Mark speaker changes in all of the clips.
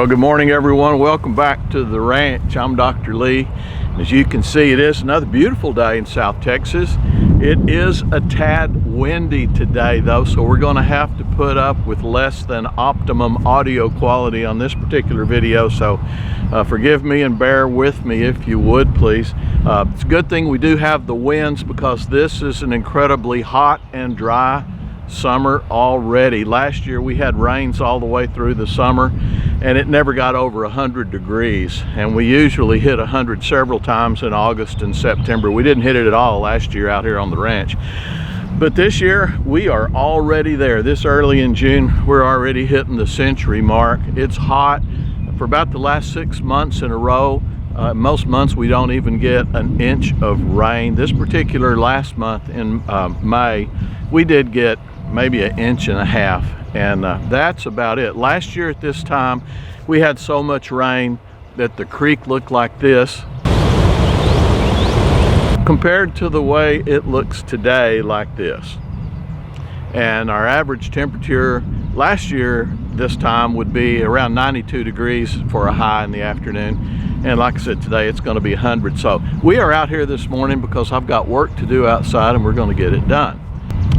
Speaker 1: Well, good morning everyone. Welcome back to the ranch. I'm Dr. Lee. As you can see, it is another beautiful day in South Texas. It is a tad windy today though, so we're going to have to put up with less than optimum audio quality on this particular video, so forgive me and bear with me if you would please. It's a good thing we do have the winds because this is an incredibly hot and dry summer already. Last year we had rains all the way through the summer and it never got over 100 degrees, and we usually hit 100 several times in August and September. We didn't hit it at all last year out here on the ranch, but this year we are already there. This early in June we're already hitting the century mark. It's hot for about the last 6 months in a row. Most months we don't even get an inch of rain. This particular last month in May we did get maybe an inch and a half, and that's about it. Last year at this time we had so much rain that the creek looked like this compared to the way it looks today like this. And our average temperature last year this time would be around 92 degrees for a high in the afternoon, and like I said, today it's going to be 100. So we are out here this morning because I've got work to do outside and we're going to get it done.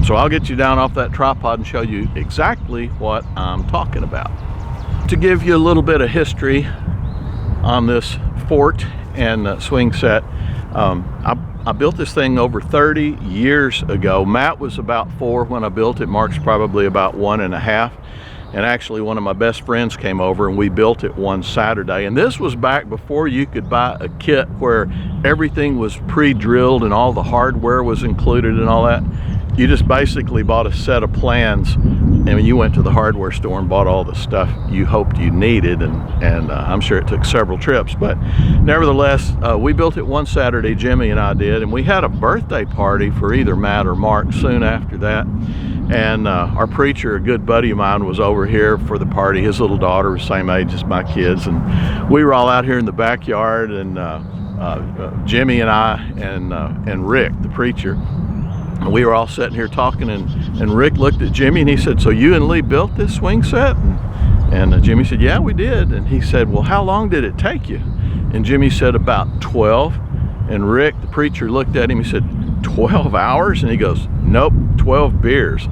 Speaker 1: So I'll get you down off that tripod and show you exactly what I'm talking about. To give you a little bit of history on this fort and swing set, I built this thing over 30 years ago. Matt was about 4 when I built it. Mark's probably about 1.5. And actually one of my best friends came over and we built it one Saturday. And this was back before you could buy a kit where everything was pre-drilled and all the hardware was included and all that. You just basically bought a set of plans and you went to the hardware store and bought all the stuff you hoped you needed, and I'm sure it took several trips, but nevertheless we built it one Saturday, Jimmy and I did, and we had a birthday party for either Matt or Mark soon after that. And our preacher, a good buddy of mine, was over here for the party. His little daughter was the same age as my kids, and we were all out here in the backyard, and Jimmy and I and Rick, the preacher, we were all sitting here talking, and Rick looked at Jimmy and he said, "So you and Lee built this swing set?" And Jimmy said, "Yeah, we did." And he said, "Well, how long did it take you?" And Jimmy said, "About 12. And Rick, the preacher, looked at him. He said, 12 hours? And he goes, "Nope, 12 beers."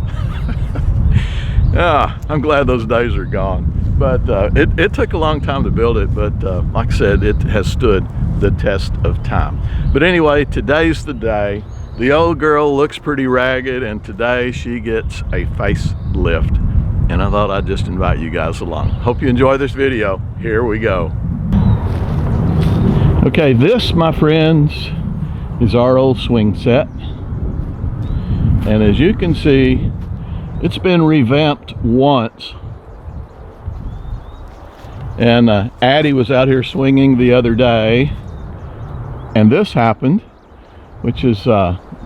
Speaker 1: I'm glad those days are gone. But it took a long time to build it, but like I said, it has stood the test of time. But anyway, today's the day. The old girl looks pretty ragged, and today she gets a facelift. And I thought I'd just invite you guys along. Hope you enjoy this video. Here we go. Okay, this, my friends, is our old swing set. And as you can see, it's been revamped once. And Addie was out here swinging the other day, and this happened, which is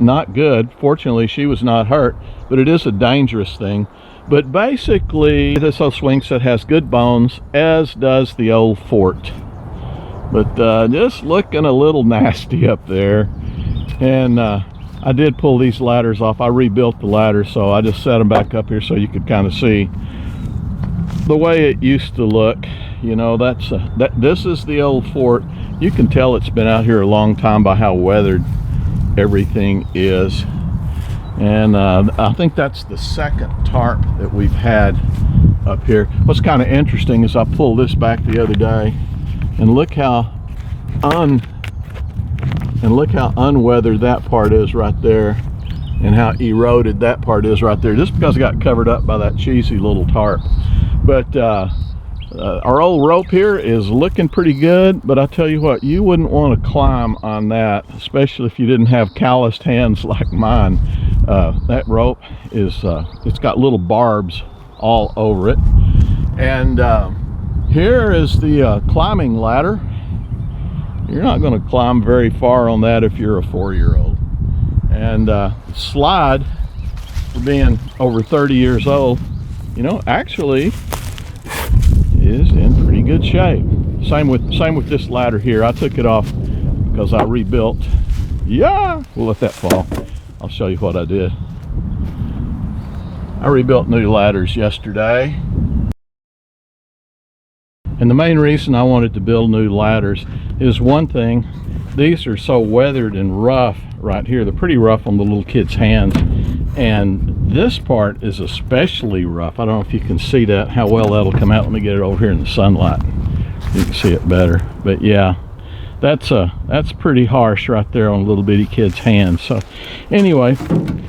Speaker 1: not good. Fortunately, she was not hurt, but it is a dangerous thing. But basically, this old swing set has good bones, as does the old fort. But just looking a little nasty up there. And I did pull these ladders off. I rebuilt the ladders, so I just set them back up here so you could kind of see the way it used to look. You know, this is the old fort. You can tell it's been out here a long time by how weathered everything is. And I think that's the second tarp that we've had up here. What's kind of interesting is I pulled this back the other day, and look how unweathered that part is right there, and how eroded that part is right there, just because it got covered up by that cheesy little tarp. But our old rope here is looking pretty good, but I tell you what, you wouldn't want to climb on that, especially if you didn't have calloused hands like mine. That rope is it's got little barbs all over it. And here is the climbing ladder. You're not going to climb very far on that if you're a 4-year-old. And slide, for being over 30 years old, you know, actually is in pretty good shape. Same with this ladder here. I took it off because I rebuilt. Yeah, we'll let that fall. I'll show you what I did. I rebuilt new ladders yesterday. And the main reason I wanted to build new ladders is, one thing, these are so weathered and rough right here. They're pretty rough on the little kids' hands. And this part is especially rough. I don't know if you can see that, how well that'll come out. Let me get it over here in the sunlight. You can see it better. But yeah, that's pretty harsh right there on little bitty kids' hands. So anyway,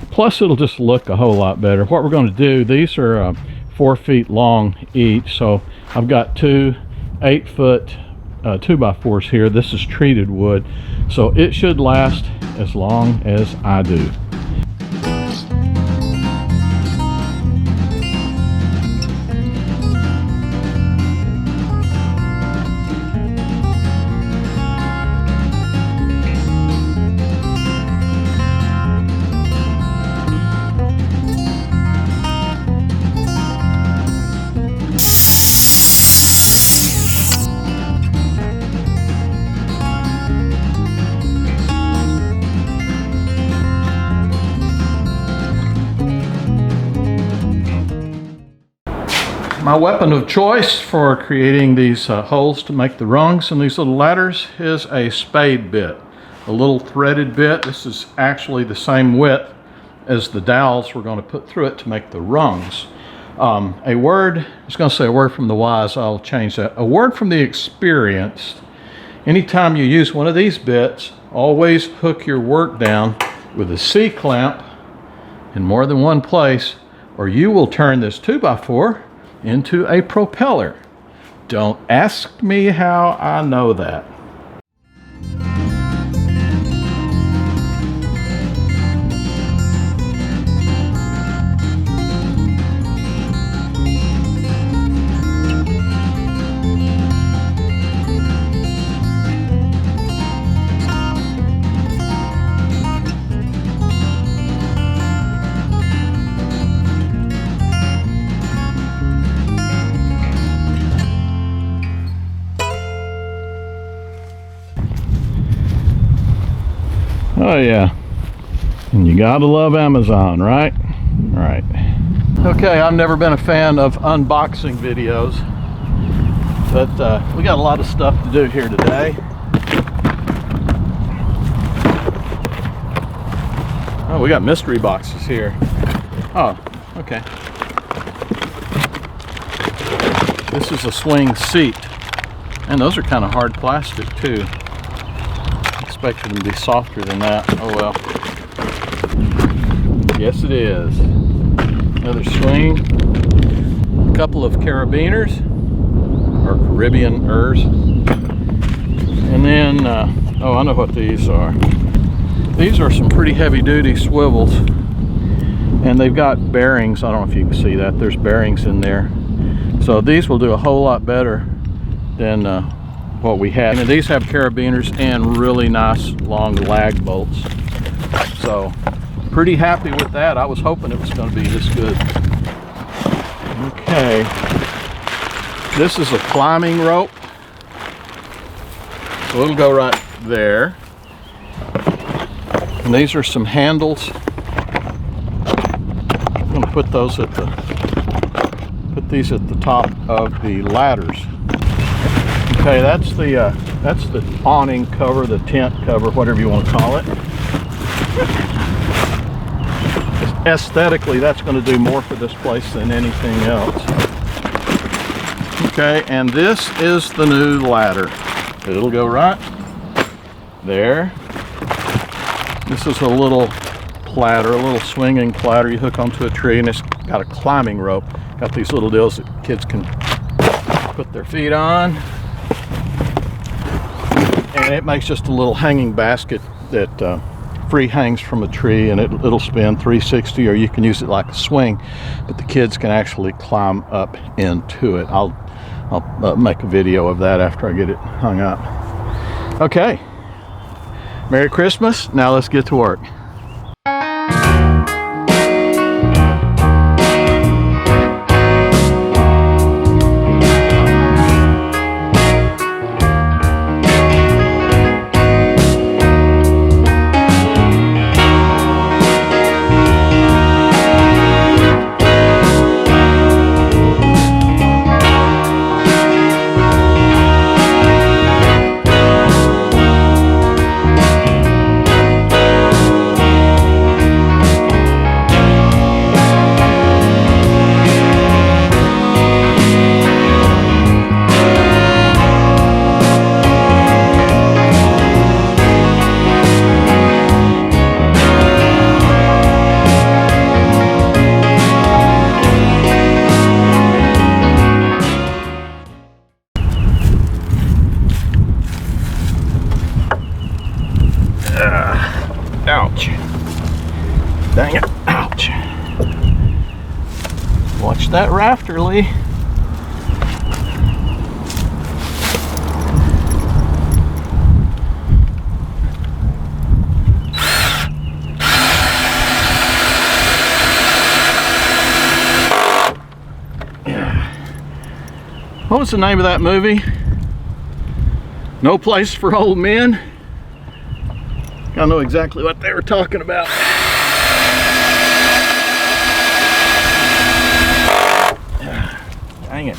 Speaker 1: plus it'll just look a whole lot better. What we're going to do, these are 4 feet long each. So I've got two 8-foot 2x4s here. This is treated wood, so it should last as long as I do. My weapon of choice for creating these holes to make the rungs in these little ladders is a spade bit, a little threaded bit. This is actually the same width as the dowels we're going to put through it to make the rungs. I was going to say a word from the wise, I'll change that. A word from the experienced. Anytime you use one of these bits, always hook your work down with a C-clamp in more than one place, or you will turn this 2x4 into a propeller. Don't ask me how I know that. Oh yeah, and you gotta love Amazon, right? Right. Okay, I've never been a fan of unboxing videos, but we got a lot of stuff to do here today. Oh, we got mystery boxes here. Oh, okay. This is a swing seat, and those are kind of hard plastic too. Expected them to be softer than that. Oh well. Yes, it is. Another swing. A couple of carabiners, or Caribbean-ers. And then, oh, I know what these are. These are some pretty heavy-duty swivels, and they've got bearings. I don't know if you can see that. There's bearings in there. So these will do a whole lot better than what we had. And these have carabiners and really nice long lag bolts. So pretty happy with that. I was hoping it was going to be this good. Okay, this is a climbing rope, so it'll go right there. And these are some handles. I'm going to put those at these at the top of the ladders. Okay, that's the awning cover, the tent cover, whatever you want to call it. Aesthetically, that's going to do more for this place than anything else. Okay, and this is the new ladder. It'll go right there. This is a little platter, a little swinging platter you hook onto a tree, and it's got a climbing rope. Got these little deals that kids can put their feet on. And it makes just a little hanging basket that free hangs from a tree, and it'll spin 360, or you can use it like a swing, but the kids can actually climb up into it. I'll make a video of that after I get it hung up. Okay, Merry Christmas. Now let's get to work. Ouch. Dang it. Ouch. Watch that rafter, Lee. What was the name of that movie? No Place for Old Men. I know exactly what they were talking about. Dang it.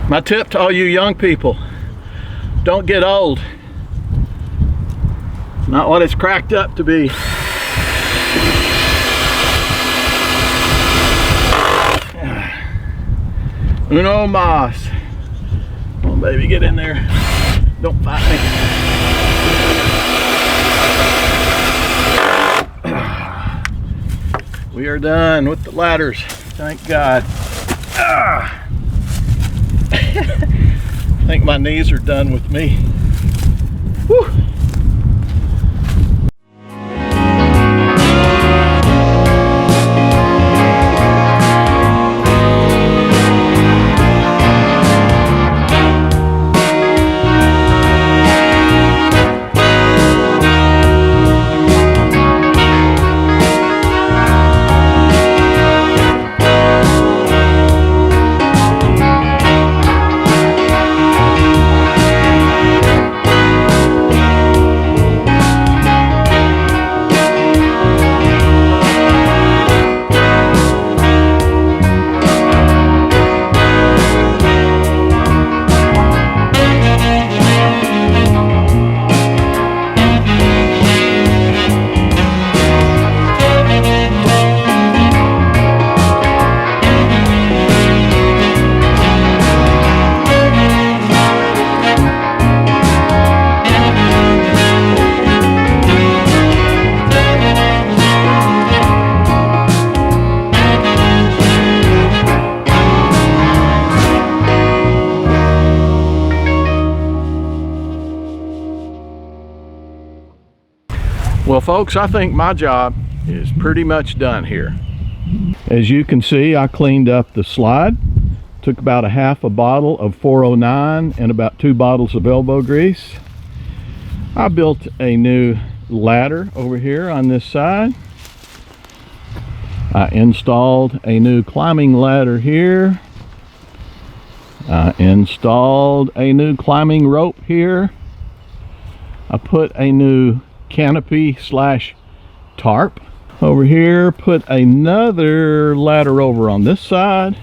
Speaker 1: My tip to all you young people, don't get old. It's not what it's cracked up to be. Uno mas. Come on, baby, get in there. Don't fight me. We are done with the ladders. Thank God. I think my knees are done with me. Whew. Well, folks, I think my job is pretty much done here. As you can see, I cleaned up the slide. Took about a half a bottle of 409 and about 2 bottles of elbow grease. I built a new ladder over here on this side. I installed a new climbing ladder here. I installed a new climbing rope here. I put a new canopy slash tarp over here, put another ladder over on this side,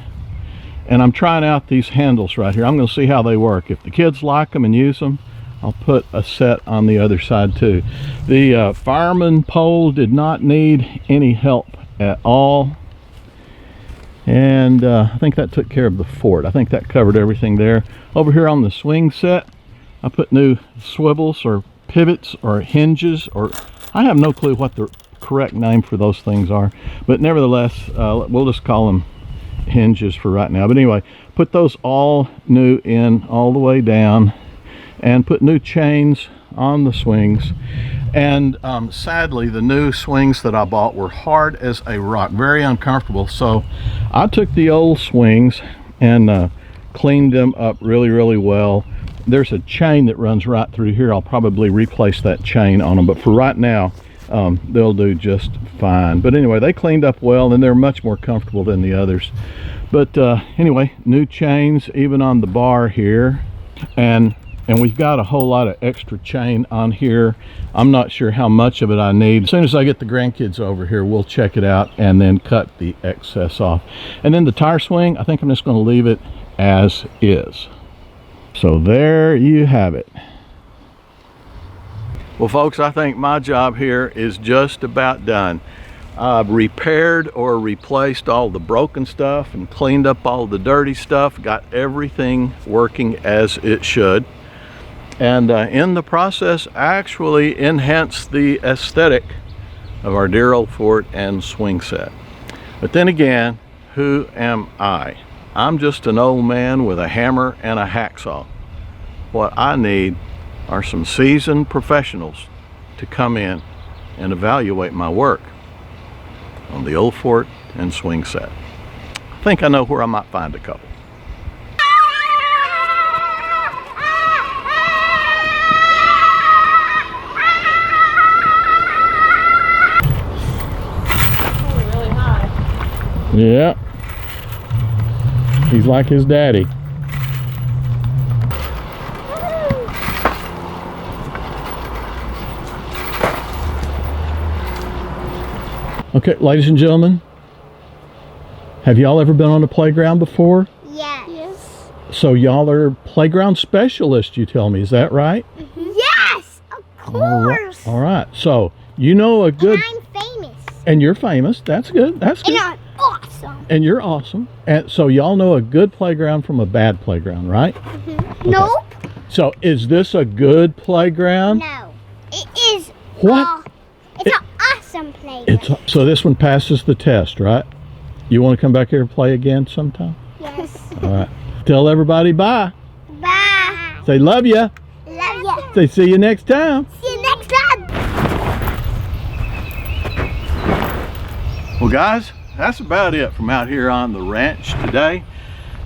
Speaker 1: and I'm trying out these handles right here. I'm going to see how they work. If the kids like them and use them, I'll put a set on the other side too. The fireman pole did not need any help at all, and I think that took care of the fort. I think that covered everything there. Over here on the swing set, I put new swivels or pivots or hinges, or I have no clue what the correct name for those things are, but nevertheless, we'll just call them hinges for right now. But anyway, put those all new in all the way down and put new chains on the swings. And sadly, the new swings that I bought were hard as a rock, very uncomfortable. So I took the old swings and cleaned them up really well. There's a chain that runs right through here. I'll probably replace that chain on them, but for right now, they'll do just fine. But anyway, they cleaned up well, and they're much more comfortable than the others. But anyway, new chains even on the bar here, and we've got a whole lot of extra chain on here. I'm not sure how much of it I need. As soon as I get the grandkids over here, we'll check it out and then cut the excess off. And then the tire swing, I think I'm just going to leave it as is. So there you have it. Well, folks, I think my job here is just about done. I've repaired or replaced all the broken stuff and cleaned up all the dirty stuff, got everything working as it should, and in the process actually enhanced the aesthetic of our dear old fort and swing set. But then again, who am I? I'm just an old man with a hammer and a hacksaw. What I need are some seasoned professionals to come in and evaluate my work on the old fort and swing set. I think I know where I might find a couple.
Speaker 2: Really high.
Speaker 1: Yeah. He's like his daddy. Okay, ladies and gentlemen, have y'all ever been on a playground before?
Speaker 3: Yes.
Speaker 1: So y'all are playground specialists, you tell me, is that right?
Speaker 3: Yes, of course.
Speaker 1: All right. So you know a good...
Speaker 3: And I'm famous.
Speaker 1: And you're famous. That's good. That's good.
Speaker 3: And I'm awesome.
Speaker 1: And you're awesome. And so y'all know a good playground from a bad playground, right?
Speaker 3: Okay. Nope.
Speaker 1: So is this a good playground?
Speaker 3: No. It is.
Speaker 1: What?
Speaker 3: It's an awesome playground.
Speaker 1: So this one passes the test, right? You want to come back here and play again sometime?
Speaker 3: Yes.
Speaker 1: All right. Tell everybody bye.
Speaker 3: Bye.
Speaker 1: Say love ya.
Speaker 3: Love ya.
Speaker 1: Say see you next time.
Speaker 3: See you next time.
Speaker 1: Well, guys, that's about it from out here on the ranch today.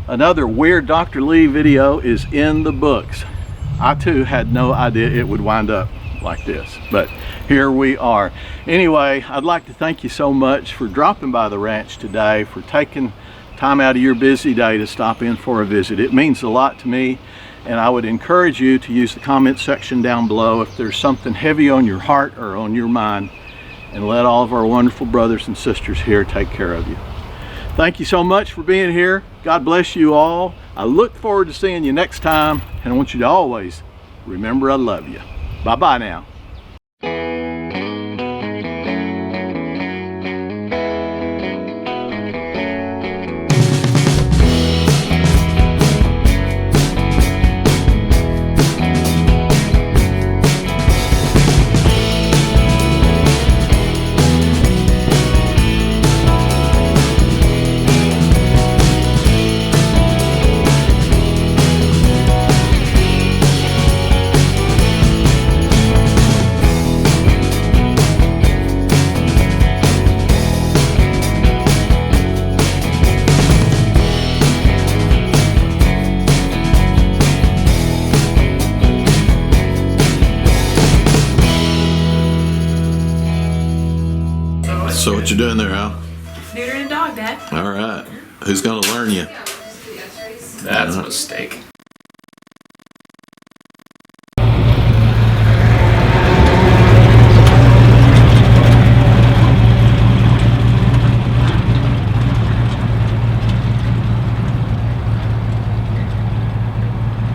Speaker 1: Another Weird Dr. Lee video is in the books. I too had no idea it would wind up like this, but here we are. Anyway, I'd like to thank you so much for dropping by the ranch today, for taking time out of your busy day to stop in for a visit. It means a lot to me, and I would encourage you to use the comment section down below if there's something heavy on your heart or on your mind, and let all of our wonderful brothers and sisters here take care of you. Thank you so much for being here. God bless you all. I look forward to seeing you next time, and I want you to always remember I love you. Bye-bye now. So what you doing there, Al?
Speaker 2: Neutering a dog, Dad.
Speaker 1: All right. Who's gonna learn you?
Speaker 4: That's a mistake.